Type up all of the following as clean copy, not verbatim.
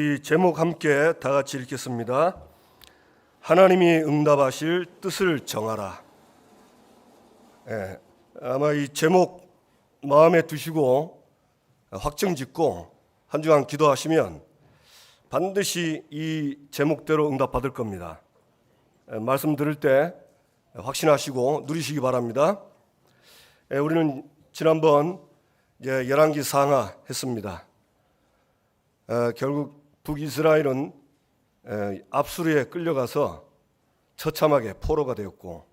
이 제목 함께 다 같이 읽겠습니다. 하나님이 응답하실 뜻을 정하라. 아마 이 제목 마음에 두시고 확정짓고 한 주간 기도하시면 반드시 이 제목대로 응답받을 겁니다. 말씀 들을 때 확신하시고 누리시기 바랍니다. 우리는 지난번 열왕기 상하 했습니다. 결국 북이스라엘은 압수르에 끌려가서 처참하게 포로가 되었고,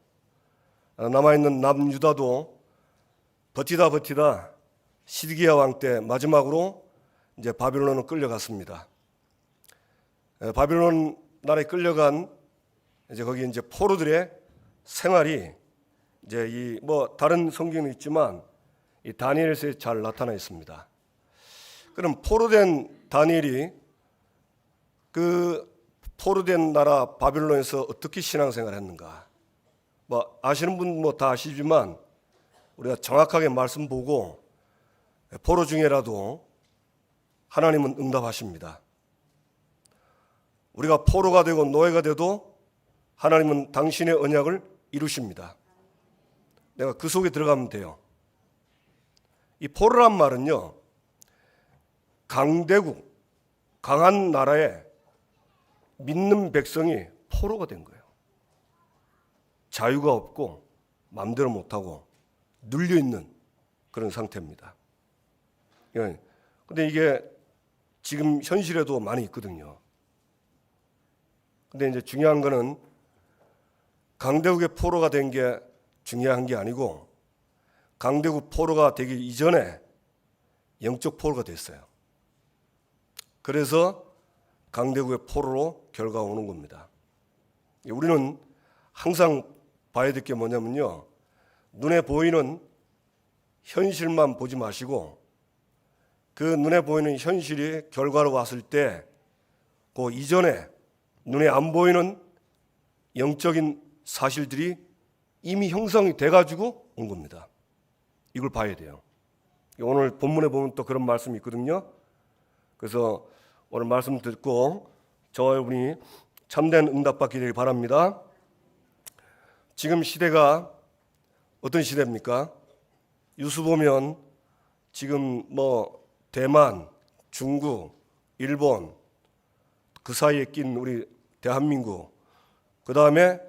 남아있는 남유다도 버티다 시드기야 왕 때 마지막으로 이제 바빌론으로 끌려갔습니다. 바빌론 나라에 끌려간 이제 거기 이제 포로들의 생활이 이제 다른 성경이 있지만 이 다니엘서에 잘 나타나 있습니다. 그럼 포로된 다니엘이 그 포로된 나라 바빌론에서 어떻게 신앙생활을 했는가? 아시는 분 다 아시지만 우리가 정확하게 말씀 보고 포로 중에라도 하나님은 응답하십니다. 우리가 포로가 되고 노예가 돼도 하나님은 당신의 언약을 이루십니다. 내가 그 속에 들어가면 돼요. 이 포로란 말은요, 강대국, 강한 나라에 믿는 백성이 포로가 된 거예요. 자유가 없고 마음대로 못하고 눌려있는 그런 상태입니다. 근데 이게 지금 현실에도 많이 있거든요. 근데 이제 중요한 거는 강대국의 포로가 된 게 중요한 게 아니고 강대국 포로가 되기 이전에 영적 포로가 됐어요. 그래서 강대국의 포로로 결과가 오는 겁니다. 우리는 항상 봐야 될 게 뭐냐면요, 눈에 보이는 현실만 보지 마시고 그 눈에 보이는 현실이 결과로 왔을 때 그 이전에 눈에 안 보이는 영적인 사실들이 이미 형성이 돼가지고 온 겁니다. 이걸 봐야 돼요. 오늘 본문에 보면 또 그런 말씀이 있거든요. 그래서 오늘 말씀 듣고 저와 여러분이 참된 응답받기 되길 바랍니다. 지금 시대가 어떤 시대입니까? 뉴스 보면 지금 대만, 중국, 일본 그 사이에 낀 우리 대한민국, 그 다음에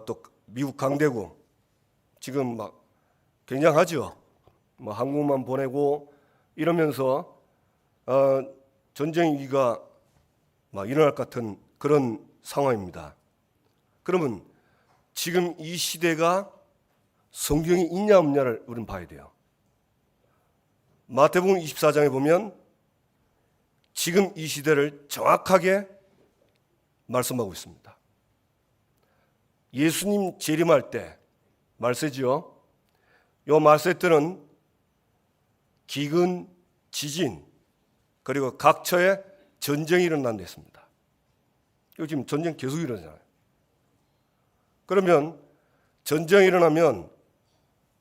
또 미국 강대국 지금 굉장하죠. 한국만 보내고 이러면서 전쟁 위기가 일어날 것 같은 그런 상황입니다. 그러면 지금 이 시대가 성경이 있냐 없냐를 우리는 봐야 돼요. 마태복음 24장에 보면 지금 이 시대를 정확하게 말씀하고 있습니다. 예수님 재림할 때 말세지요. 요 말세 때는 기근, 지진, 그리고 각처에 전쟁이 일어난다 했습니다. 이거 지금 전쟁 계속 일어나잖아요. 그러면 전쟁이 일어나면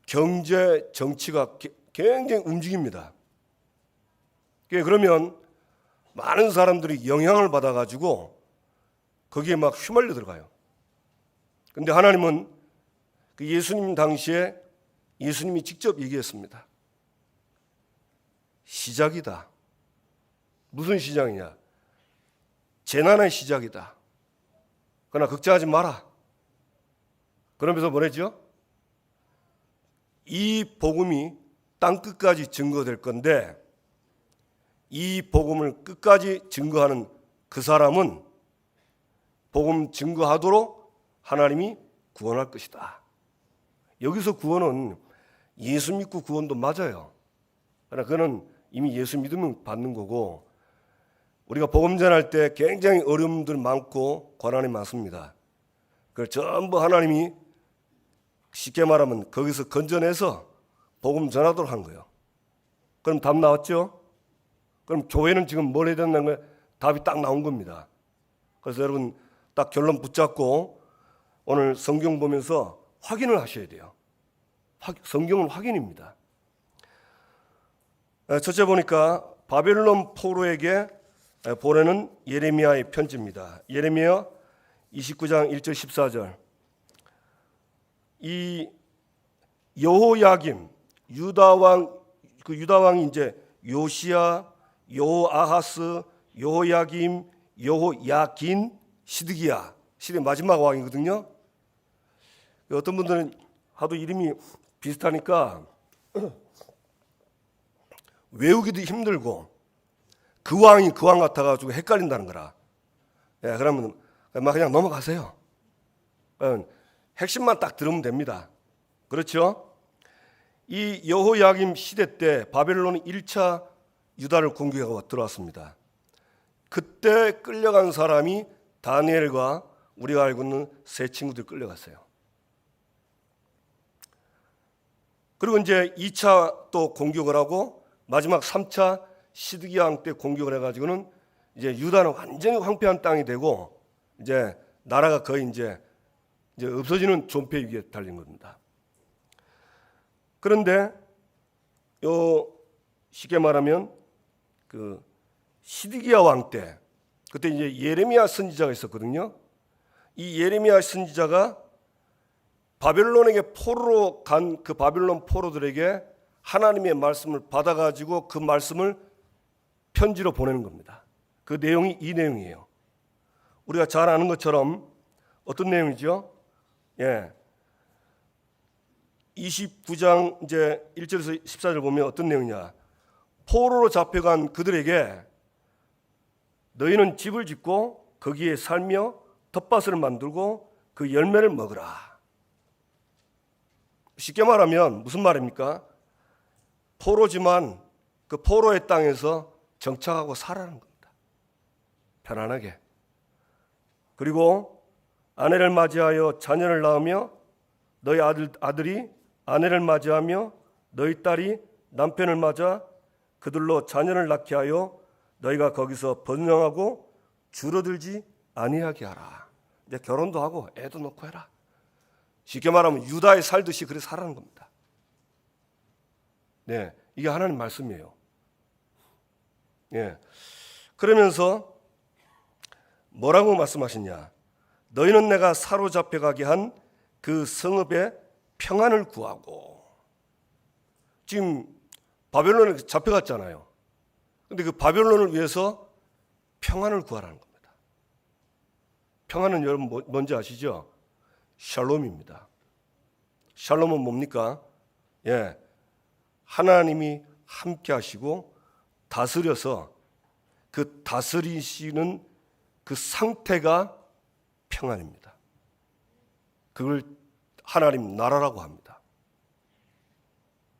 경제, 정치가 굉장히 움직입니다. 그러면 많은 사람들이 영향을 받아가지고 거기에 휘말려 들어가요. 근데 하나님은 그 예수님 당시에 예수님이 직접 얘기했습니다. 시작이다. 무슨 시작이냐? 재난의 시작이다. 그러나 걱정하지 마라. 그러면서 뭐랬죠? 이 복음이 땅끝까지 증거될 건데 이 복음을 끝까지 증거하는 그 사람은 복음 증거하도록 하나님이 구원할 것이다. 여기서 구원은 예수 믿고 구원도 맞아요. 그러나 그거는 이미 예수 믿으면 받는 거고, 우리가 복음 전할 때 굉장히 어려움들 많고 고난이 많습니다. 그걸 전부 하나님이 쉽게 말하면 거기서 건져내서 복음 전하도록 한 거예요. 그럼 답 나왔죠? 그럼 교회는 지금 뭘 해야 된다는 거예요? 답이 딱 나온 겁니다. 그래서 여러분 딱 결론 붙잡고 오늘 성경 보면서 확인을 하셔야 돼요. 성경은 확인입니다. 첫째 보니까 바벨론 포로에게 보내는 예레미야의 편지입니다. 예레미야 29장 1절 14절. 이 여호야김 유다 왕이 이제 요시야, 여호아하스, 여호야김, 여호야긴, 시드기야. 시대 마지막 왕이거든요. 어떤 분들은 하도 이름이 비슷하니까 외우기도 힘들고 그 왕이 그 왕 같아가지고 헷갈린다는 거라. 예, 그러면 그냥 넘어가세요. 핵심만 딱 들으면 됩니다. 그렇죠? 이 여호야김 시대 때 바벨론이 1차 유다를 공격하고 들어왔습니다. 그때 끌려간 사람이 다니엘과 우리가 알고 있는 세 친구들 끌려갔어요. 그리고 이제 2차 또 공격을 하고 마지막 3차 시드기야 왕 때 공격을 해가지고는 이제 유다는 완전히 황폐한 땅이 되고 이제 나라가 거의 이제 없어지는 존폐 위기에 달린 겁니다. 그런데 쉽게 말하면 그 시드기야 왕 때 그때 이제 예레미야 선지자가 있었거든요. 이 예레미야 선지자가 바벨론에게 포로로 간 그 바벨론 포로들에게 하나님의 말씀을 받아가지고 그 말씀을 편지로 보내는 겁니다. 그 내용이 이 내용이에요. 우리가 잘 아는 것처럼 어떤 내용이죠? 29장 이제 1절에서 14절 보면 어떤 내용이냐? 포로로 잡혀간 그들에게 너희는 집을 짓고 거기에 살며 텃밭을 만들고 그 열매를 먹으라. 쉽게 말하면 무슨 말입니까? 포로지만 그 포로의 땅에서 정착하고 살아라는 겁니다. 편안하게. 그리고 아내를 맞이하여 자녀를 낳으며 너희 아들이 아내를 맞이하며 너희 딸이 남편을 맞아 그들로 자녀를 낳게 하여 너희가 거기서 번영하고 줄어들지 아니하게 하라. 이제 결혼도 하고 애도 놓고 해라. 쉽게 말하면 유다에 살듯이 그래 살라는 겁니다. 네, 이게 하나님 말씀이에요. 그러면서 뭐라고 말씀하시냐? 너희는 내가 사로잡혀 가게 한 그 성읍에 평안을 구하고. 지금 바벨론에 잡혀갔잖아요. 근데 그 바벨론을 위해서 평안을 구하라는 겁니다. 평안은 여러분 뭔지 아시죠? 샬롬입니다. 샬롬은 뭡니까? 하나님이 함께 하시고 다스려서 그 다스리시는 그 상태가 평안입니다. 그걸 하나님 나라라고 합니다.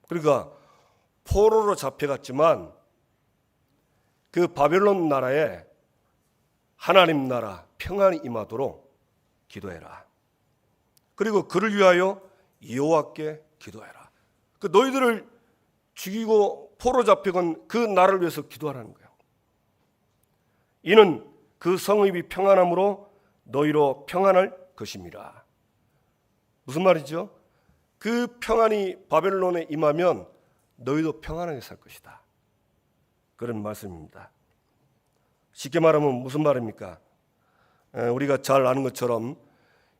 그러니까 포로로 잡혀갔지만 그 바벨론 나라에 하나님 나라 평안이 임하도록 기도해라. 그리고 그를 위하여 여호와께 기도해라. 그 너희들을 죽이고 포로 잡혀간 그 나라를 위해서 기도하라는 거예요. 이는 그 성읍이 평안함으로 너희로 평안할 것임이라. 무슨 말이죠? 그 평안이 바벨론에 임하면 너희도 평안하게 살 것이다. 그런 말씀입니다. 쉽게 말하면 무슨 말입니까? 우리가 잘 아는 것처럼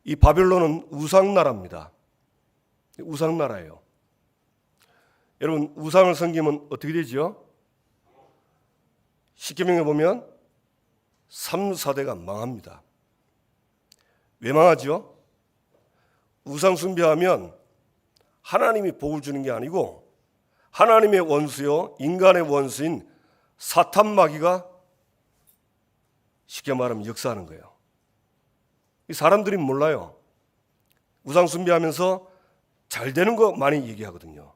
이 바벨론은 우상나라입니다. 우상나라예요. 여러분 우상을 섬기면 어떻게 되죠? 십계명에 보면 3, 4대가 망합니다. 왜 망하죠? 우상 숭배하면 하나님이 복을 주는 게 아니고 하나님의 원수요 인간의 원수인 사탄 마귀가 쉽게 말하면 역사하는 거예요. 이 사람들이 몰라요. 우상 숭배하면서 잘 되는 거 많이 얘기하거든요.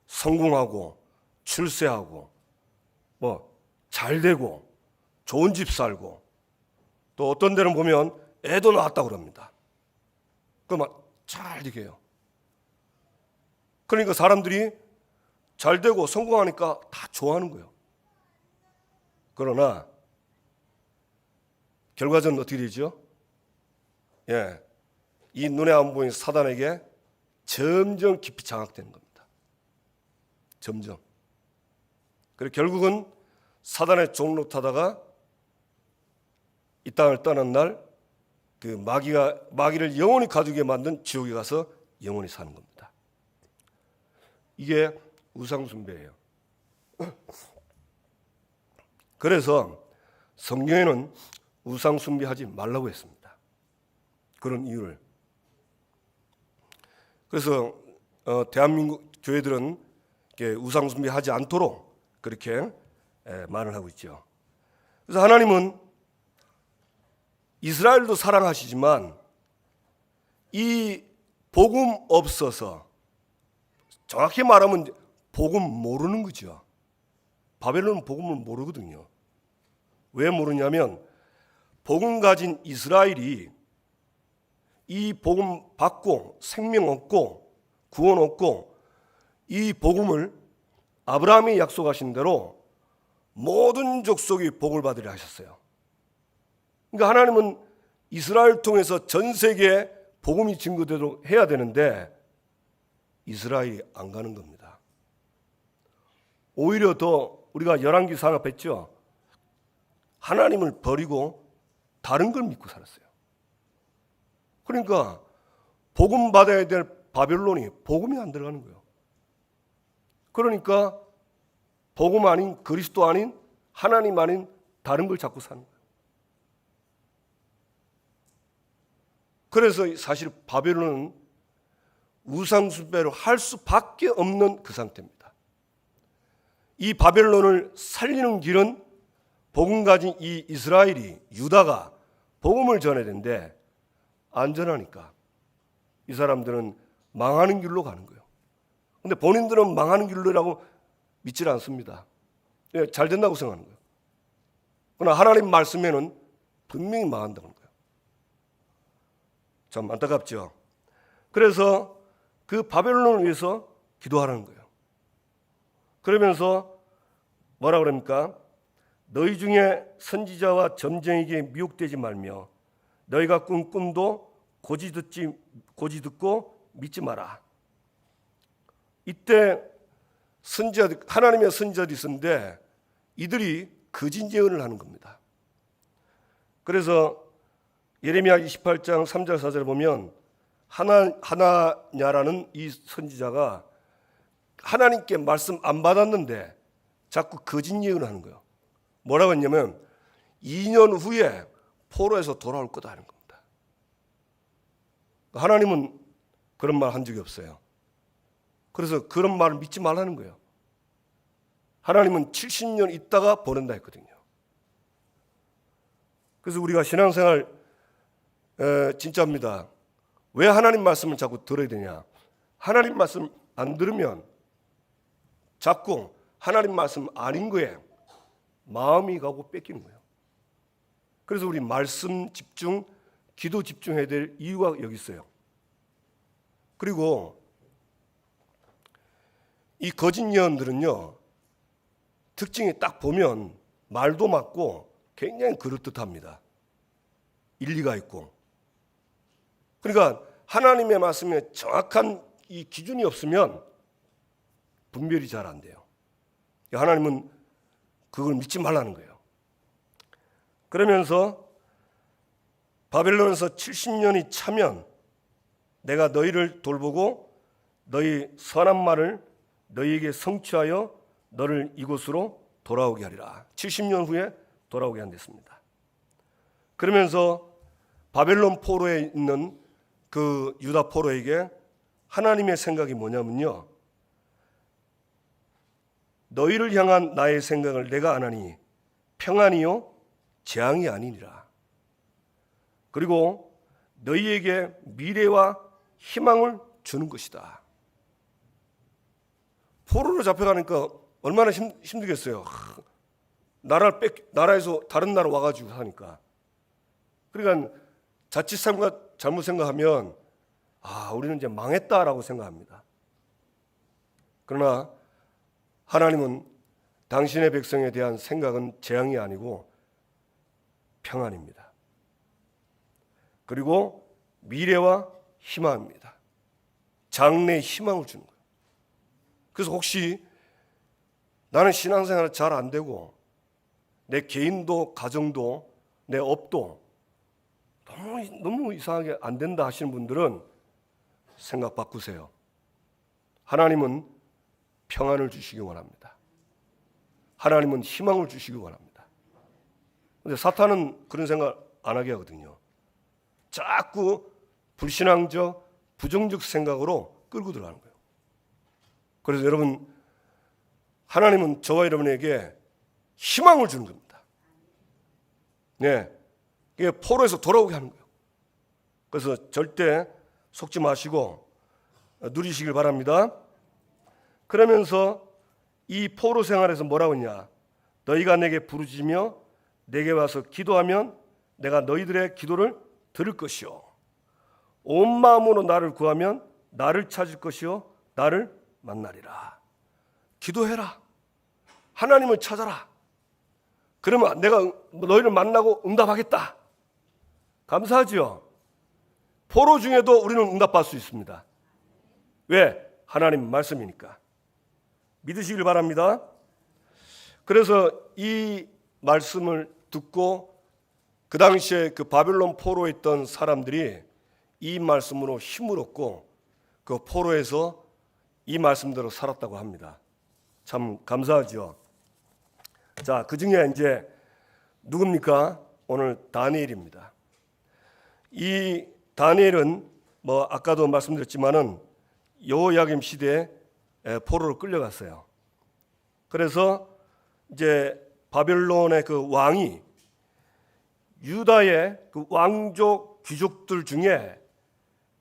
성공하고 출세하고 잘 되고 좋은 집 살고 또 어떤 데는 보면 애도 낳았다고 그럽니다. 그만 잘 되게요. 그러니까 사람들이 잘 되고 성공하니까 다 좋아하는 거예요. 그러나 결과적으로 어떻게 되죠? 이 눈에 안 보이는 사단에게 점점 깊이 장악되는 겁니다. 점점. 그리고 결국은 사단의 종로 타다가 이 땅을 떠난 날 그 마귀를 영원히 가두게 만든 지옥에 가서 영원히 사는 겁니다. 이게 우상숭배예요. 그래서 성경에는 우상숭배하지 말라고 했습니다. 그런 이유를. 그래서 대한민국 교회들은 우상숭배하지 않도록 그렇게 말을 하고 있죠. 그래서 하나님은 이스라엘도 사랑하시지만 이 복음 없어서, 정확히 말하면 복음 모르는 거죠. 바벨론은 복음을 모르거든요. 왜 모르냐면 복음 가진 이스라엘이 이 복음 받고 생명 얻고 구원 얻고 이 복음을 아브라함이 약속하신 대로 모든 족속이 복을 받으려 하셨어요. 그러니까 하나님은 이스라엘 통해서 전 세계에 복음이 증거되도록 해야 되는데 이스라엘이 안 가는 겁니다. 오히려 더 우리가 열왕기상 앞에 했죠. 하나님을 버리고 다른 걸 믿고 살았어요. 그러니까 복음 받아야 될 바벨론이 복음이 안 들어가는 거예요. 그러니까 복음 아닌, 그리스도 아닌, 하나님 아닌 다른 걸 자꾸 사는 거예요. 그래서 사실 바벨론은 우상숭배를 할 수밖에 없는 그 상태입니다. 이 바벨론을 살리는 길은 복음 가진 이 이스라엘이, 유다가 복음을 전해야 되는데 안 전하니까 이 사람들은 망하는 길로 가는 거예요. 근데 본인들은 망하는 길로라고 믿질 않습니다. 잘 된다고 생각하는 거예요. 그러나 하나님 말씀에는 분명히 망한다는 거예요. 참 안타깝죠. 그래서 그 바벨론을 위해서 기도하라는 거예요. 그러면서 뭐라 그럽니까? 너희 중에 선지자와 점쟁이에게 미혹되지 말며 너희가 꾼 꿈도 고지 듣고 믿지 마라. 이때 하나님의 선지자들이 있었는데 이들이 거짓 예언을 하는 겁니다. 그래서 예레미야 28장 3절 4절을 보면 하나냐라는 이 선지자가 하나님께 말씀 안 받았는데 자꾸 거짓 예언을 하는 거예요. 뭐라고 했냐면 2년 후에 포로에서 돌아올 거다 하는 겁니다. 하나님은 그런 말 한 적이 없어요. 그래서 그런 말을 믿지 말라는 거예요. 하나님은 70년 있다가 보낸다 했거든요. 그래서 우리가 신앙생활 진짜입니다. 왜 하나님 말씀을 자꾸 들어야 되냐? 하나님 말씀 안 들으면 자꾸 하나님 말씀 아닌 거에 마음이 가고 뺏기는 거예요. 그래서 우리 말씀 집중, 기도 집중해야 될 이유가 여기 있어요. 그리고 이 거짓 예언들은요, 특징이 딱 보면 말도 맞고 굉장히 그럴듯합니다. 일리가 있고. 그러니까 하나님의 말씀에 정확한 이 기준이 없으면 분별이 잘 안 돼요. 하나님은 그걸 믿지 말라는 거예요. 그러면서 바벨론에서 70년이 차면 내가 너희를 돌보고 너희 선한 말을 너희에게 성취하여 너를 이곳으로 돌아오게 하리라. 70년 후에 돌아오게 한댔습니다. 그러면서 바벨론 포로에 있는 그 유다 포로에게 하나님의 생각이 뭐냐면요, 너희를 향한 나의 생각을 내가 아나니 평안이요 재앙이 아니니라. 그리고 너희에게 미래와 희망을 주는 것이다. 포로로 잡혀가니까 얼마나 힘들겠어요. 나라에서 다른 나라 와가지고 사니까. 그러니까 자칫 잘못 생각하면 우리는 이제 망했다라고 생각합니다. 그러나 하나님은 당신의 백성에 대한 생각은 재앙이 아니고 평안입니다. 그리고 미래와 희망입니다. 장래의 희망을 주는 거예요. 그래서 혹시 나는 신앙생활 잘 안 되고 내 개인도 가정도 내 업도 너무 이상하게 안 된다 하시는 분들은 생각 바꾸세요. 하나님은 평안을 주시기 원합니다. 하나님은 희망을 주시기 원합니다. 근데 사탄은 그런 생각 안 하게 하거든요. 자꾸 불신앙적, 부정적 생각으로 끌고 들어가는 거예요. 그래서 여러분, 하나님은 저와 여러분에게 희망을 주는 겁니다. 네, 이게 포로에서 돌아오게 하는 거예요. 그래서 절대 속지 마시고 누리시길 바랍니다. 그러면서 이 포로 생활에서 뭐라고 했냐? 너희가 내게 부르짖으며 내게 와서 기도하면 내가 너희들의 기도를 들을 것이요, 온 마음으로 나를 구하면 나를 찾을 것이요 나를 만나리라. 기도해라. 하나님을 찾아라. 그러면 내가 너희를 만나고 응답하겠다. 감사하지요? 포로 중에도 우리는 응답받을 수 있습니다. 왜? 하나님 말씀이니까. 믿으시길 바랍니다. 그래서 이 말씀을 듣고 그 당시에 그 바벨론 포로에 있던 사람들이 이 말씀으로 힘을 얻고 그 포로에서 이 말씀대로 살았다고 합니다. 참 감사하죠. 자, 그 중에 이제 누굽니까? 오늘 다니엘입니다. 이 다니엘은 뭐 아까도 말씀드렸지만은 여호야김 시대에 포로로 끌려갔어요. 그래서 이제 바벨론의 그 왕이 유다의 그 왕족 귀족들 중에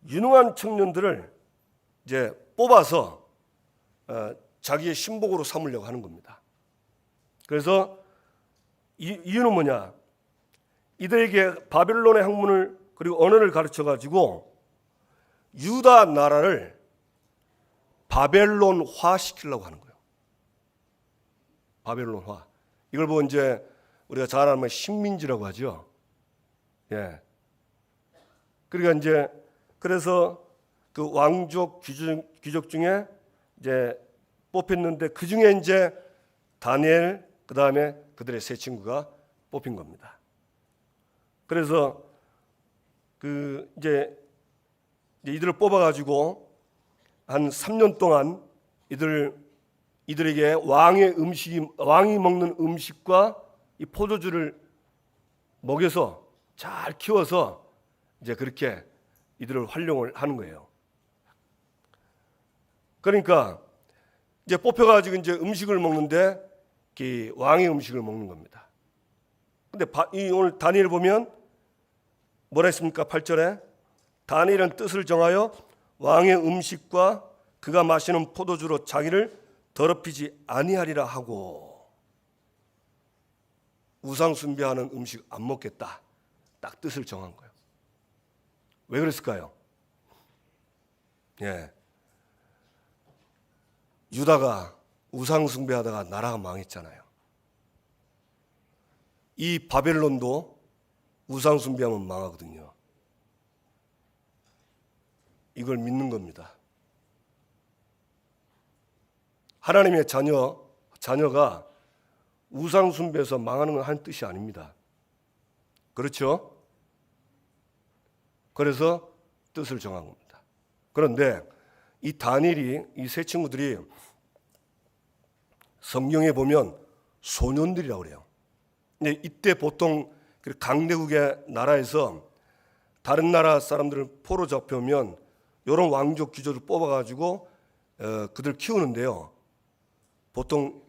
유능한 청년들을 이제 뽑아서 자기의 신복으로 삼으려고 하는 겁니다. 그래서 이유는 뭐냐? 이들에게 바벨론의 학문을 그리고 언어를 가르쳐 가지고 유다 나라를 바벨론화 시키려고 하는 거예요. 바벨론화. 이걸 보고 이제 우리가 잘 알면 식민지라고 하죠. 예. 그러니까 이제 그래서 그 왕족 귀족 중에 이제 뽑혔는데 그 중에 이제 다니엘, 그 다음에 그들의 세 친구가 뽑힌 겁니다. 그래서 그 이제 이들을 뽑아가지고 한 3년 동안 이들에게 왕이 먹는 음식과 이 포도주를 먹여서 잘 키워서 이제 그렇게 이들을 활용을 하는 거예요. 그러니까 이제 뽑혀가지고 이제 음식을 먹는데 왕의 음식을 먹는 겁니다. 근데 오늘 다니엘 보면 뭐라 했습니까? 8절에 다니엘은 뜻을 정하여 왕의 음식과 그가 마시는 포도주로 자기를 더럽히지 아니하리라 하고 우상 숭배하는 음식 안 먹겠다. 딱 뜻을 정한 거예요. 왜 그랬을까요? 예. 유다가 우상 숭배하다가 나라가 망했잖아요. 이 바벨론도 우상 숭배하면 망하거든요. 이걸 믿는 겁니다. 하나님의 자녀가 우상 숭배해서 망하는 건 한 뜻이 아닙니다. 그렇죠? 그래서 뜻을 정한 겁니다. 그런데 이 다니엘이 이 세 친구들이 성경에 보면 소년들이라고 그래요. 근데 이때 보통 강대국의 나라에서 다른 나라 사람들을 포로 잡혀오면 이런 왕족 귀족을 뽑아가지고 그들 키우는데요. 보통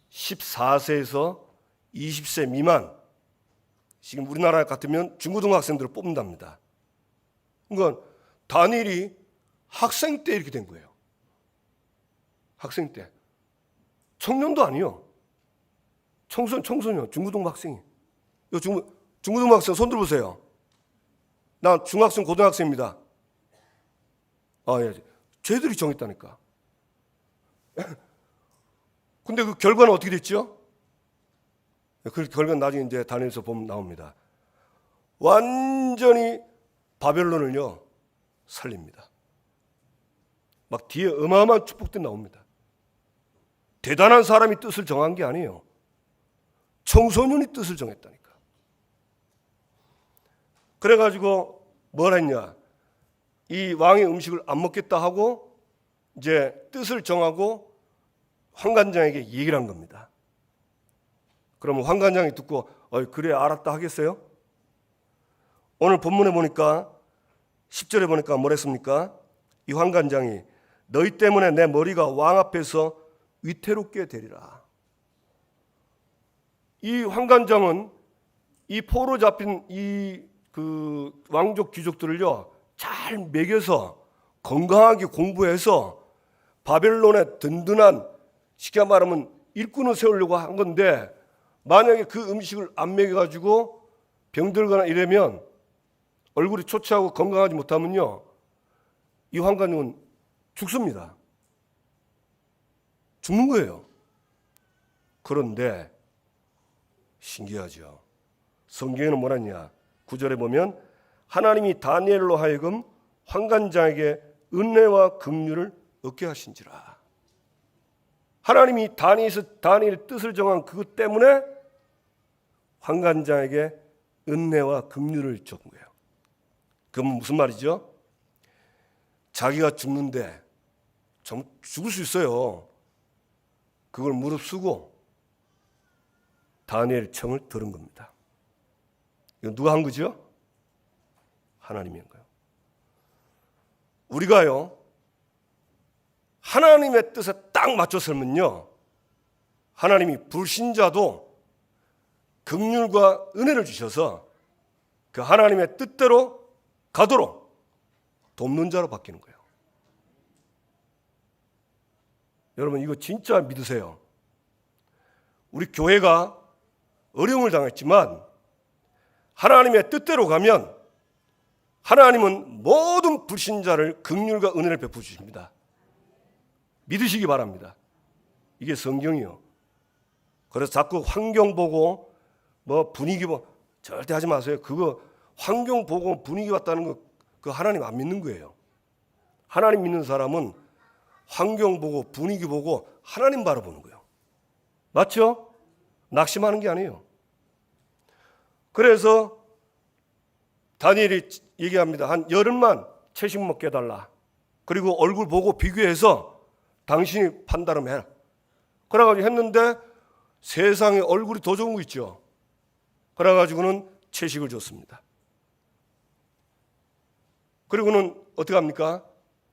14세에서 20세 미만, 지금 우리나라 같으면 중고등학생들을 뽑는답니다. 그러니까 다니엘이 학생 때 이렇게 된 거예요. 학생 때. 청년도 아니요. 청소년, 중고등학생이. 중고등학생 손 들어보세요. 나 중학생, 고등학생입니다. 아, 예. 쟤들이 정했다니까. 근데 그 결과는 어떻게 됐죠? 그 결과는 나중에 이제 다니엘서 보면 나옵니다. 완전히 바벨론을요 살립니다. 막 뒤에 어마어마한 축복들이 나옵니다. 대단한 사람이 뜻을 정한 게 아니에요. 청소년이 뜻을 정했다니까. 그래가지고 뭘 했냐? 이 왕의 음식을 안 먹겠다 하고 이제 뜻을 정하고 환관장에게 얘기를 한 겁니다. 그러면 환관장이 듣고 그래 알았다 하겠어요? 오늘 본문에 보니까 10절에 보니까 뭐랬습니까? 이 환관장이 너희 때문에 내 머리가 왕 앞에서 위태롭게 되리라. 이 환관장은 이 포로 잡힌 이 그 왕족 귀족들을요 잘 먹여서 건강하게 공부해서 바벨론의 든든한 쉽게 말하면 일꾼을 세우려고 한 건데 만약에 그 음식을 안 먹여가지고 병들거나 이러면 얼굴이 초췌하고 건강하지 못하면요 이 환관장은 죽습니다. 죽는 거예요. 그런데 신기하죠. 성경에는 뭐라냐? 9절에 보면 하나님이 다니엘로 하여금 환관장에게 은혜와 긍휼을 얻게 하신지라. 하나님이 다니엘의 뜻을 정한 그것 때문에 환관장에게 은혜와 긍휼을 준 거예요. 그건 무슨 말이죠? 자기가 죽는데 좀 죽을 수 있어요. 그걸 무릅쓰고 다니엘 청을 들은 겁니다. 이건 누가 한 거죠? 하나님이 한 거예요. 우리가요 하나님의 뜻에 딱 맞춰 살면요 하나님이 불신자도 긍휼과 은혜를 주셔서 그 하나님의 뜻대로 가도록 돕는 자로 바뀌는 거예요. 여러분 이거 진짜 믿으세요. 우리 교회가 어려움을 당했지만 하나님의 뜻대로 가면 하나님은 모든 불신자를 긍휼과 은혜를 베풀어 주십니다. 믿으시기 바랍니다. 이게 성경이요. 그래서 자꾸 환경 보고 뭐 분위기 보고 절대 하지 마세요. 그거 환경 보고 분위기 봤다는 거 그거 하나님 안 믿는 거예요. 하나님 믿는 사람은 환경 보고 분위기 보고 하나님 바라보는 거예요. 맞죠? 낙심하는 게 아니에요. 그래서 다니엘이 얘기합니다. 한 열흘만 채식 먹게 해달라. 그리고 얼굴 보고 비교해서 당신이 판단을 해라. 그래가지고 했는데 세상에 얼굴이 더 좋은 거 있죠. 그래가지고는 채식을 줬습니다. 그리고는 어떻게 합니까?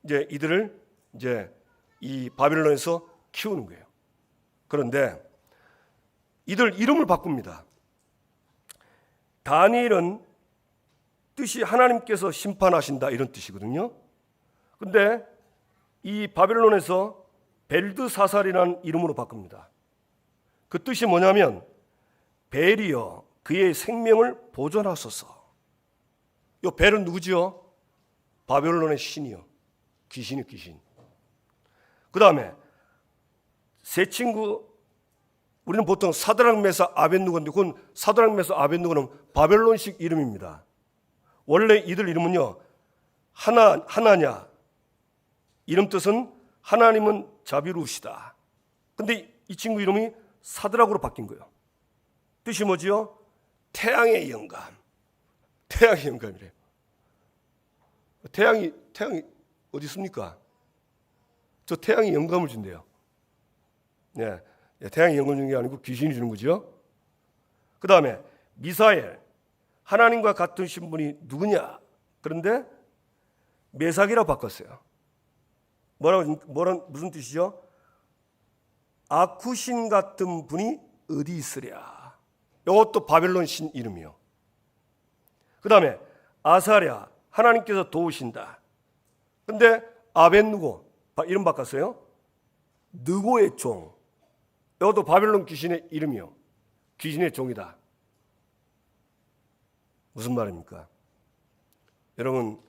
이제 이들을 이제 이 바벨론에서 키우는 거예요. 그런데 이들 이름을 바꿉니다. 다니엘은 뜻이 하나님께서 심판하신다 이런 뜻이거든요. 근데 이 바벨론에서 벨드사살이라는 이름으로 바꿉니다. 그 뜻이 뭐냐면 벨이여 그의 생명을 보존하소서. 이 벨은 누구지요? 바벨론의 신이요. 귀신이 귀신. 그 다음에 세 친구 우리는 보통 사드락 메사 아벳누고인데 그건 사드락 메사 아벳누고는 바벨론식 이름입니다. 원래 이들 이름은요 하나냐 이름 뜻은 하나님은 자비로우시다. 근데 이 친구 이름이 사드락으로 바뀐 거예요. 뜻이 뭐지요? 태양의 영감. 태양의 영감이래요. 태양이 어디 있습니까? 저 태양이 영감을 준대요. 네, 태양이 영감 주는 게 아니고 귀신이 주는 거죠. 그 다음에 미사엘, 하나님과 같은 신분이 누구냐? 그런데 메삭이라고 바꿨어요. 무슨 뜻이죠? 아쿠신 같은 분이 어디 있으랴? 이것도 바벨론 신 이름이요. 그 다음에 아사랴, 하나님께서 도우신다. 근데 아벳누고 이름 바꿨어요. 느고의 종. 이것도 바벨론 귀신의 이름이요. 귀신의 종이다. 무슨 말입니까? 여러분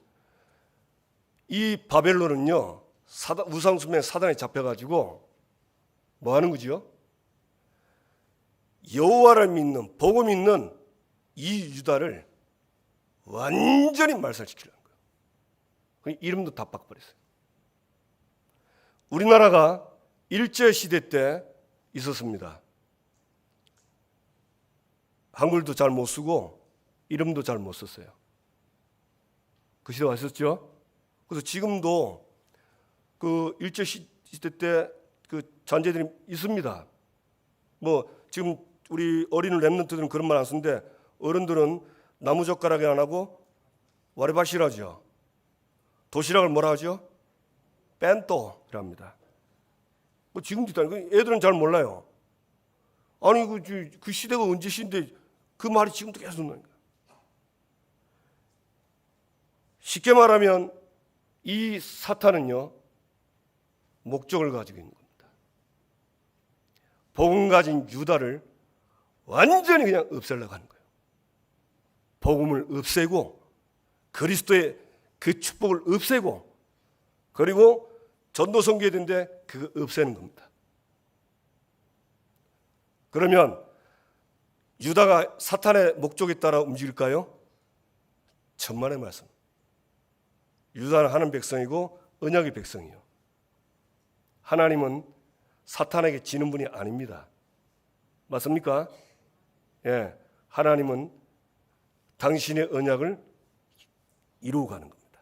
이 바벨론은요 우상숭배 사단에 잡혀가지고 뭐 하는 거지요? 여호와를 믿는 복음 있는 이 유다를 완전히 말살시키려는 거예요. 이름도 다 바꿔버렸어요. 우리나라가 일제시대 때 있었습니다. 한글도 잘 못 쓰고 이름도 잘 못 썼어요. 그 시대가 있었죠. 그래서 지금도 그 일제 시대 때 그 잔재들이 있습니다. 뭐 지금 우리 어린 랩런트들은 그런 말 안 쓰는데 어른들은 나무젓가락이 안 하고 와리바시라죠. 도시락을 뭐라 하죠? 벤또랍니다. 뭐 지금도 있다니까. 애들은 잘 몰라요. 아니 그 시대가 언제 시인데 그 말이 지금도 계속 나니까. 쉽게 말하면 이 사탄은요 목적을 가지고 있는 겁니다. 복음 가진 유다를 완전히 그냥 없애려고 하는 거예요. 복음을 없애고 그리스도의 그 축복을 없애고 그리고 전도 선교해야 되는데 그거 없애는 겁니다. 그러면 유다가 사탄의 목적에 따라 움직일까요? 천만의 말씀. 유다는 하나님 백성이고 언약의 백성이요. 하나님은 사탄에게 지는 분이 아닙니다. 맞습니까? 예, 하나님은 당신의 언약을 이루어 가는 겁니다.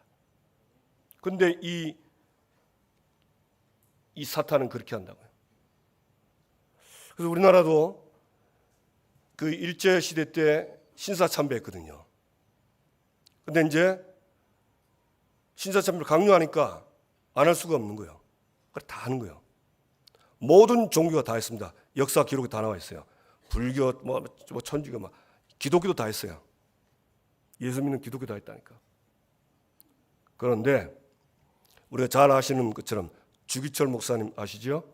근데 이 사탄은 그렇게 한다고요. 그래서 우리나라도 그 일제 시대 때 신사참배했거든요. 근데 이제 신사참배를 강요하니까 안 할 수가 없는 거예요. 그래 다 하는 거예요. 모든 종교가 다 했습니다. 역사 기록에 다 나와 있어요. 불교, 뭐 천주교, 막 기독교도 다 했어요. 예수 믿는 기독교 다 했다니까. 그런데 우리가 잘 아시는 것처럼 주기철 목사님 아시죠?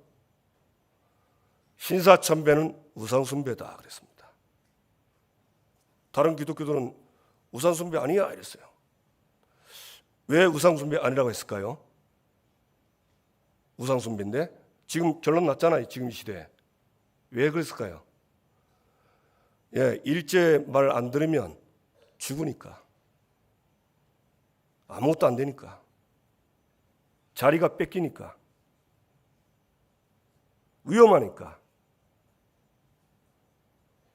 신사참배는 우상숭배다 그랬습니다. 다른 기독교들은 우상숭배 아니야 이랬어요. 왜 우상숭배 아니라고 했을까요? 우상숭배인데 지금 결론 났잖아요. 지금 이 시대에. 왜 그랬을까요? 예, 일제 말 안 들으면 죽으니까. 아무것도 안 되니까. 자리가 뺏기니까. 위험하니까.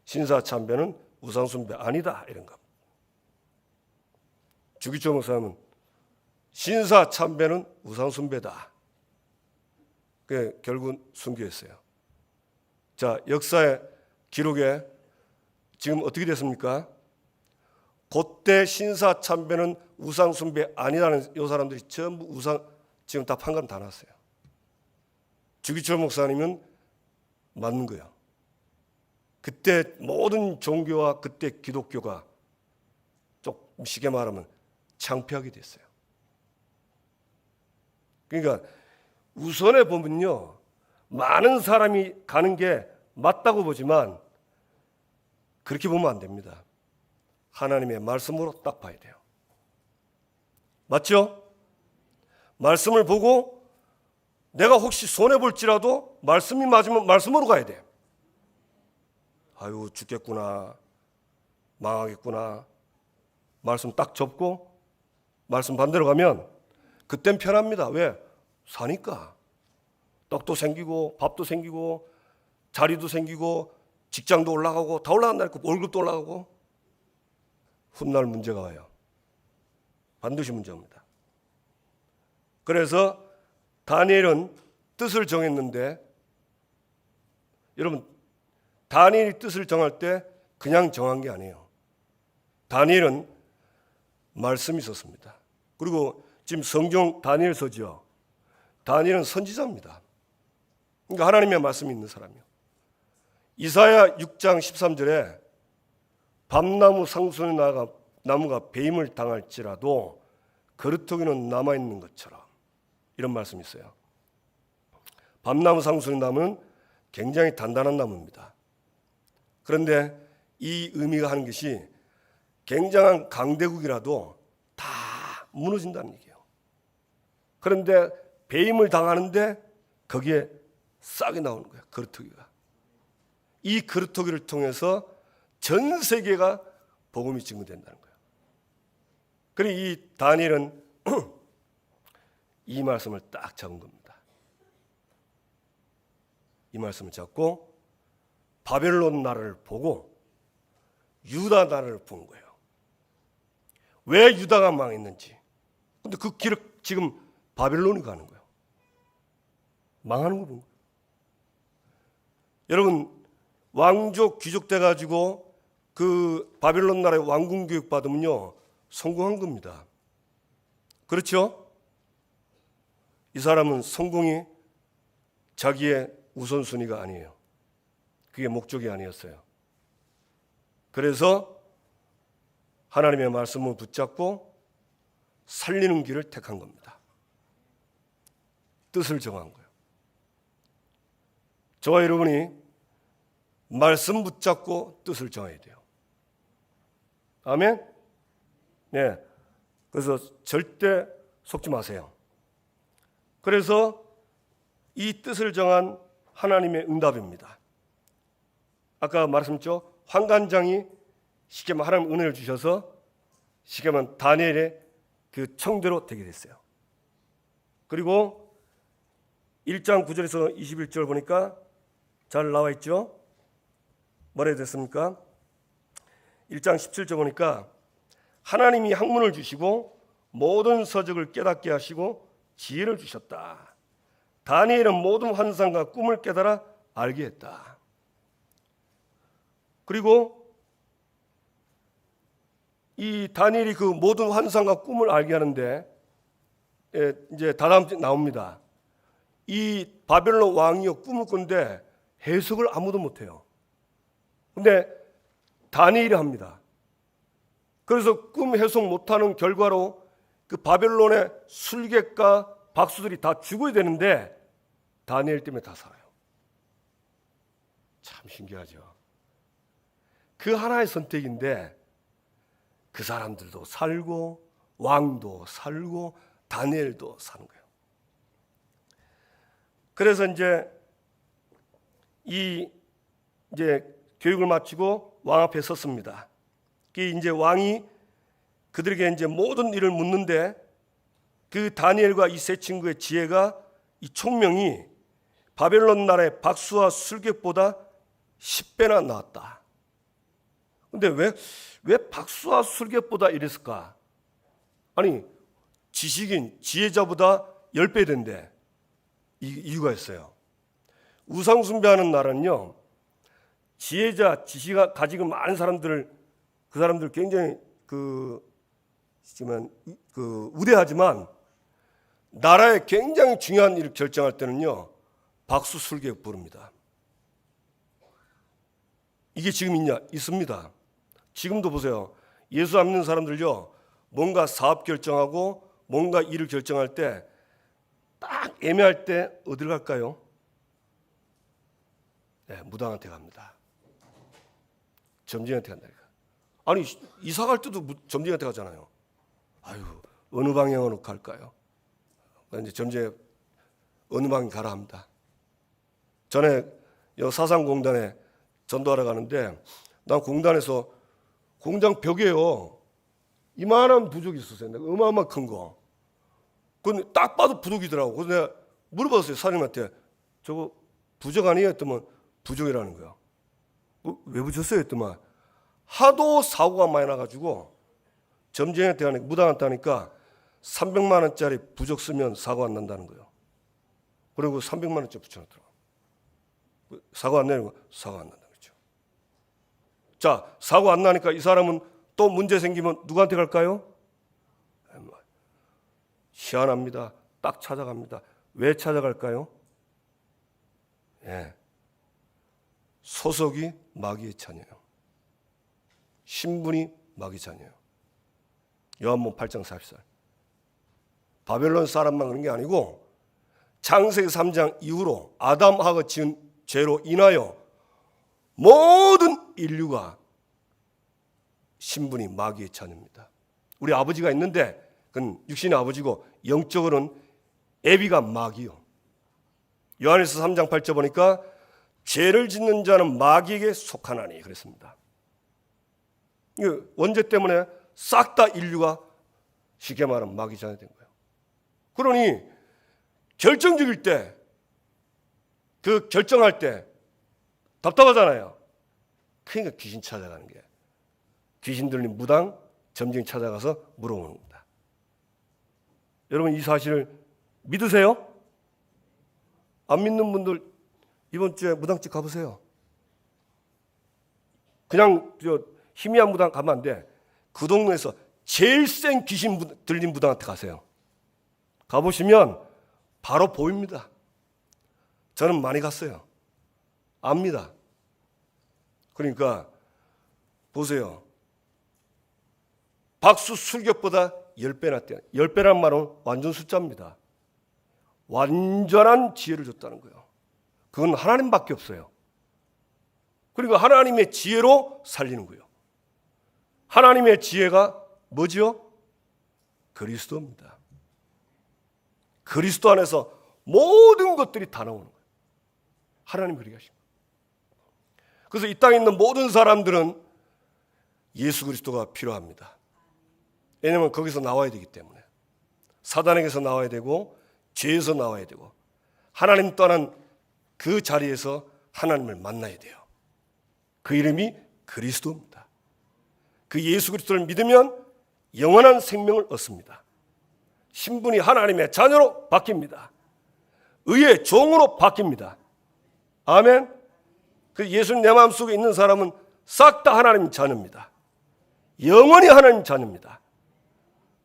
신사참배는 우상숭배 아니다 이런 거. 주기철 목사님은 신사참배는 우상숭배다. 그 결국 순교했어요. 자, 역사의 기록에 지금 어떻게 됐습니까? 그때 신사참배는 우상숭배 아니라는 이 사람들이 전부 지금 다 판단 다 났어요. 주기철 목사님은 맞는 거예요. 그때 모든 종교와 그때 기독교가 조금 쉽게 말하면 창피하게 됐어요. 그러니까 우선에 보면요, 많은 사람이 가는 게 맞다고 보지만 그렇게 보면 안 됩니다. 하나님의 말씀으로 딱 봐야 돼요. 맞죠? 말씀을 보고 내가 혹시 손해볼지라도 말씀이 맞으면 말씀으로 가야 돼요. 아유 죽겠구나, 망하겠구나, 말씀 딱 접고 말씀 반대로 가면 그땐 편합니다. 왜? 사니까. 떡도 생기고 밥도 생기고 자리도 생기고 직장도 올라가고 다 올라간다니까. 월급도 올라가고. 훗날 문제가 와요. 반드시 문제입니다. 그래서 다니엘은 뜻을 정했는데, 여러분 다니엘이 뜻을 정할 때 그냥 정한 게 아니에요. 다니엘은 말씀이 있었습니다. 그리고 지금 성경 다니엘서죠. 다니엘은 선지자입니다. 그러니까 하나님의 말씀이 있는 사람이요. 이사야 6장 13절에 밤나무 상수의 나무가 배임을 당할지라도 그루터기는 남아있는 것처럼, 이런 말씀이 있어요. 밤나무 상수의 나무는 굉장히 단단한 나무입니다. 그런데 이 의미가 하는 것이 굉장한 강대국이라도 다 무너진다는 얘기예요. 그런데 배임을 당하는데 거기에 싹이 나오는 거예요. 그루터기가. 이 그루터기를 통해서 전 세계가 복음이 증거된다는 거예요. 그리고 이 다니엘은 이 말씀을 딱 잡은 겁니다. 이 말씀을 잡고 바벨론 나라를 보고 유다 나라를 본 거예요. 왜 유다가 망했는지. 근데 그 길을 지금 바벨론이 가는 거예요. 망하는 거 본 거예요. 여러분, 왕족 귀족 돼가지고 그 바벨론 나라의 왕궁 교육 받으면요 성공한 겁니다. 그렇죠? 이 사람은 성공이 자기의 우선순위가 아니에요. 그게 목적이 아니었어요. 그래서 하나님의 말씀을 붙잡고 살리는 길을 택한 겁니다. 뜻을 정한 거예요. 저와 여러분이 말씀 붙잡고 뜻을 정해야 돼요. 아멘? 네. 그래서 절대 속지 마세요. 그래서 이 뜻을 정한 하나님의 응답입니다. 아까 말씀했죠? 환관장이 쉽게 말하면 하나님 은혜를 주셔서 쉽게 말하면 다니엘의 그 청대로 되게 됐어요. 그리고 1장 9절에서 21절 보니까 잘 나와 있죠? 뭐라 됐습니까? 1장 17절 보니까 하나님이 학문을 주시고 모든 서적을 깨닫게 하시고 지혜를 주셨다. 다니엘은 모든 환상과 꿈을 깨달아 알게 했다. 그리고 이 다니엘이 그 모든 환상과 꿈을 알게 하는데 이제 다음 주에 나옵니다. 이 바벨론 왕이요 꿈을 꾼데 해석을 아무도 못해요. 근데 다니엘이 합니다. 그래서 꿈 해석 못하는 결과로 그 바벨론의 술객과 박수들이 다 죽어야 되는데 다니엘 때문에 다 살아요. 참 신기하죠. 그 하나의 선택인데 그 사람들도 살고 왕도 살고 다니엘도 사는 거예요. 그래서 이제 교육을 마치고 왕 앞에 섰습니다. 이제 왕이 그들에게 이제 모든 일을 묻는데 그 다니엘과 이 세 친구의 지혜가 이 총명이 바벨론 나라의 박수와 술객보다 10배나 나왔다. 근데 왜 박수와 술객보다 이랬을까? 아니 지식인 지혜자보다 10배 된대. 이유가 있어요. 우상 숭배하는 나라는요 지혜자 지식이 가지고 많은 사람들을 그 사람들 굉장히 우대하지만 나라에 굉장히 중요한 일을 결정할 때는요 박수 술객 부릅니다. 이게 지금 있습니다. 지금도 보세요. 예수 안 믿는 사람들요 뭔가 사업 결정하고 뭔가 일을 결정할 때 딱 애매할 때 어디를 갈까요? 네, 무당한테 갑니다. 점쟁이한테 간다니까. 아니 이사 갈 때도 점쟁이한테 가잖아요. 아유 어느 방향으로 갈까요? 이제 점쟁이 어느 방향 가라 합니다. 전에 사상공단에 전도하러 가는데 난 공단에서 공장 벽에요 이만한 부족이 있었어요. 어마어마한 큰 거. 근데 딱 봐도 부족이더라고. 그래서 내가 물어봤어요 사장님한테. 저거 부족 아니에요? 했더만 부족이라는 거야. 왜 부셨어요? 했더만 하도 사고가 많이 나가지고 점쟁이한테 가니까 무당한테 하니까 300만 원짜리 부족 쓰면 사고 안 난다는 거예요. 그리고 300만 원짜리 붙여놨더라고. 사고 안 내는 거 사고 안 난다 그렇죠. 자 사고 안 나니까 이 사람은 또 문제 생기면 누구한테 갈까요? 희한합니다. 딱 찾아갑니다. 왜 찾아갈까요? 소속이 마귀의 자녀예요. 신분이 마귀 자녀예요. 요한복음 8장 40절. 바벨론 사람만 그런 게 아니고 창세기 3장 이후로 아담하고 지은 죄로 인하여 모든 인류가 신분이 마귀의 자녀입니다. 우리 아버지가 있는데 그건 육신의 아버지고 영적으로는 애비가 마귀요. 요한일서 3장 8절 보니까 죄를 짓는 자는 마귀에게 속하나니 그랬습니다. 원죄 때문에 싹 다 인류가 쉽게 말하면 마귀 자녀 된 거예요. 그러니 결정적일 때 결정할 때 답답하잖아요. 그러니까 귀신 찾아가는 게 귀신 들린 무당 점쟁이 찾아가서 물어보는 겁니다. 여러분 이 사실을 믿으세요? 안 믿는 분들 이번 주에 무당집 가보세요. 그냥 희미한 무당 가면 안 돼. 그 동네에서 제일 센 귀신 들린 무당한테 가세요. 가보시면 바로 보입니다. 저는 많이 갔어요. 압니다. 그러니까 보세요. 박수 술격보다 10배나 뛰어. 10배란 말은 완전 숫자입니다. 완전한 지혜를 줬다는 거예요. 그건 하나님밖에 없어요. 그러니까 하나님의 지혜로 살리는 거예요. 하나님의 지혜가 뭐지요? 그리스도입니다. 그리스도 안에서 모든 것들이 다 나오는 거예요. 하나님 그렇게 하신 거예요. 그래서 이 땅에 있는 모든 사람들은 예수 그리스도가 필요합니다. 왜냐하면 거기서 나와야 되기 때문에. 사단에게서 나와야 되고 죄에서 나와야 되고 하나님 떠난 그 자리에서 하나님을 만나야 돼요. 그 이름이 그리스도입니다. 그 예수 그리스도를 믿으면 영원한 생명을 얻습니다. 신분이 하나님의 자녀로 바뀝니다. 의의 종으로 바뀝니다. 아멘. 그 예수님 내 마음속에 있는 사람은 싹 다 하나님 자녀입니다. 영원히 하나님 자녀입니다.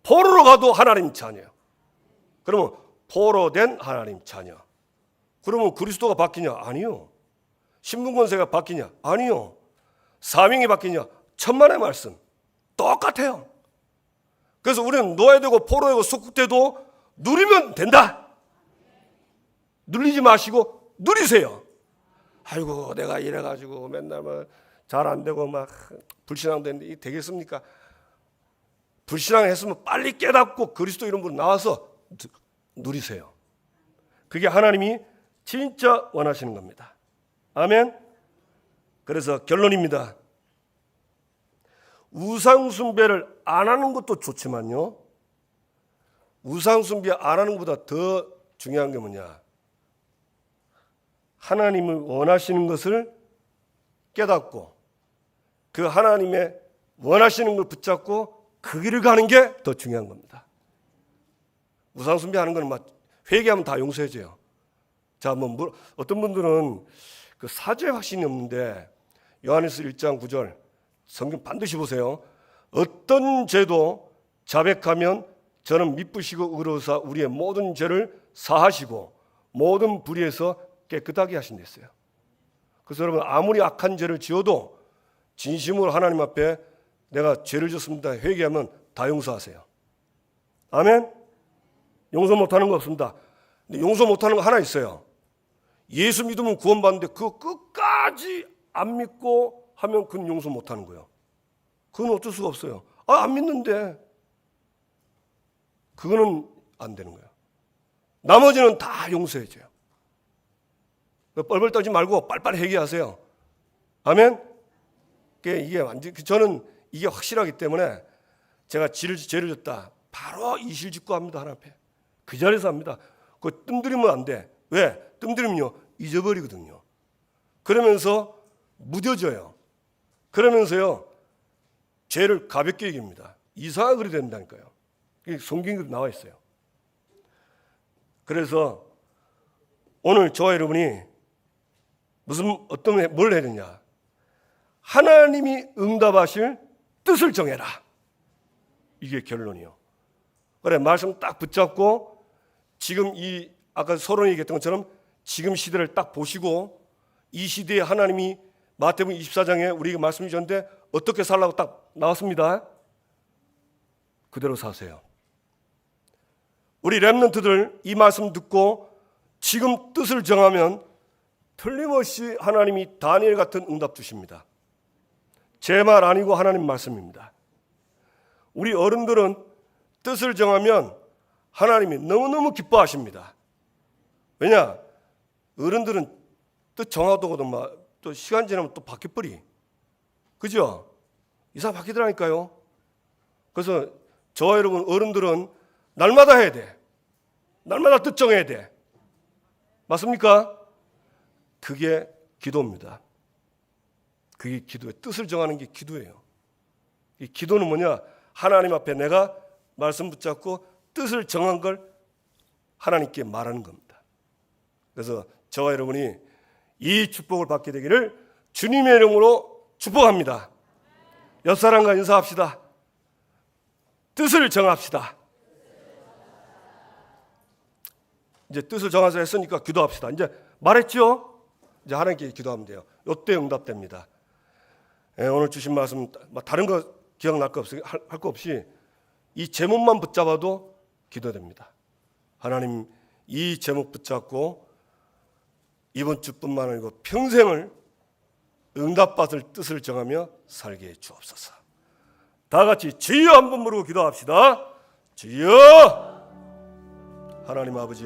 포로로 가도 하나님 자녀예요. 그러면 포로 된 하나님 자녀. 그러면 그리스도가 바뀌냐? 아니요. 신분권세가 바뀌냐? 아니요. 사명이 바뀌냐? 천만의 말씀. 똑같아요. 그래서 우리는 노예되고 포로되고 속국돼도 누리면 된다. 눌리지 마시고 누리세요. 아이고 내가 이래가지고 맨날 잘 안 되고 막 불신앙 되는데 이게 되겠습니까? 불신앙했으면 빨리 깨닫고 그리스도 이름으로 나와서 누리세요. 그게 하나님이 진짜 원하시는 겁니다. 아멘. 그래서 결론입니다. 우상 숭배를 안 하는 것도 좋지만요. 우상 숭배 안 하는 것보다 더 중요한 게 뭐냐? 하나님을 원하시는 것을 깨닫고 그 하나님의 원하시는 걸 붙잡고 그 길을 가는 게 더 중요한 겁니다. 우상 숭배하는 건 막 회개하면 다 용서해줘요. 자, 어떤 분들은 그 사죄 확신이 없는데 요한일서 1장 9절 성경 반드시 보세요. 어떤 죄도 자백하면 저는 미쁘시고 의로우사 우리의 모든 죄를 사하시고 모든 불의에서 깨끗하게 하신댔어요. 그래서 여러분 아무리 악한 죄를 지어도 진심으로 하나님 앞에 내가 죄를 졌습니다 회개하면 다 용서하세요. 아멘. 용서 못하는 거 없습니다. 근데 용서 못하는 거 하나 있어요. 예수 믿으면 구원받는데 그거 끝까지 안 믿고 하면 그건 용서 못하는 거예요. 그건 어쩔 수가 없어요. 안 믿는데 그거는 안 되는 거예요. 나머지는 다 용서해줘요. 뻘뻘 떨지 말고 빨리빨리 회개하세요. 아멘. 이게 완전 저는 이게 확실하기 때문에 제가 죄를 졌다 바로 이실직고 합니다. 하나님 앞에 그 자리에서 합니다. 그거 뜸들이면 안 돼. 왜? 뜸들이면요 잊어버리거든요. 그러면서 무뎌져요. 그러면서요 죄를 가볍게 여깁니다. 이상하게 그리 된다니까요. 성경에도 나와 있어요. 그래서 오늘 저와 여러분이 뭘 해야 되냐? 하나님이 응답하실 뜻을 정해라. 이게 결론이요. 그래 말씀 딱 붙잡고 지금 이 아까 서론이 얘기했던 것처럼 지금 시대를 딱 보시고 이 시대에 하나님이 마태복음 24장에 우리에게 말씀 주셨는데 어떻게 살라고 딱 나왔습니다. 그대로 사세요. 우리 렘넌트들 이 말씀 듣고 지금 뜻을 정하면 틀림없이 하나님이 다니엘 같은 응답 주십니다. 제 말 아니고 하나님 말씀입니다. 우리 어른들은 뜻을 정하면 하나님이 너무너무 기뻐하십니다. 왜냐? 어른들은 뜻 정하고도 또 시간 지나면 또 바뀌어버리. 그죠? 이상 바뀌더라니까요. 그래서 저와 여러분 어른들은 날마다 해야 돼. 날마다 뜻 정해야 돼. 맞습니까? 그게 기도입니다. 그게 기도예요. 뜻을 정하는 게 기도예요. 이 기도는 뭐냐? 하나님 앞에 내가 말씀 붙잡고 뜻을 정한 걸 하나님께 말하는 겁니다. 그래서 저와 여러분이 이 축복을 받게 되기를 주님의 이름으로 축복합니다. 옆사람과 인사합시다. 뜻을 정합시다. 이제 뜻을 정해서 했으니까 기도합시다. 이제 말했죠? 이제 하나님께 기도하면 돼요. 이때 응답됩니다. 오늘 주신 말씀 다른 거 기억날 거 없이 할 거 없이 이 제목만 붙잡아도 기도됩니다. 하나님, 이 제목 붙잡고 이번 주뿐만 아니고 평생을 응답받을 뜻을 정하며 살게 해 주옵소서. 다 같이 주여 한번 부르고 기도합시다. 주여. 하나님 아버지,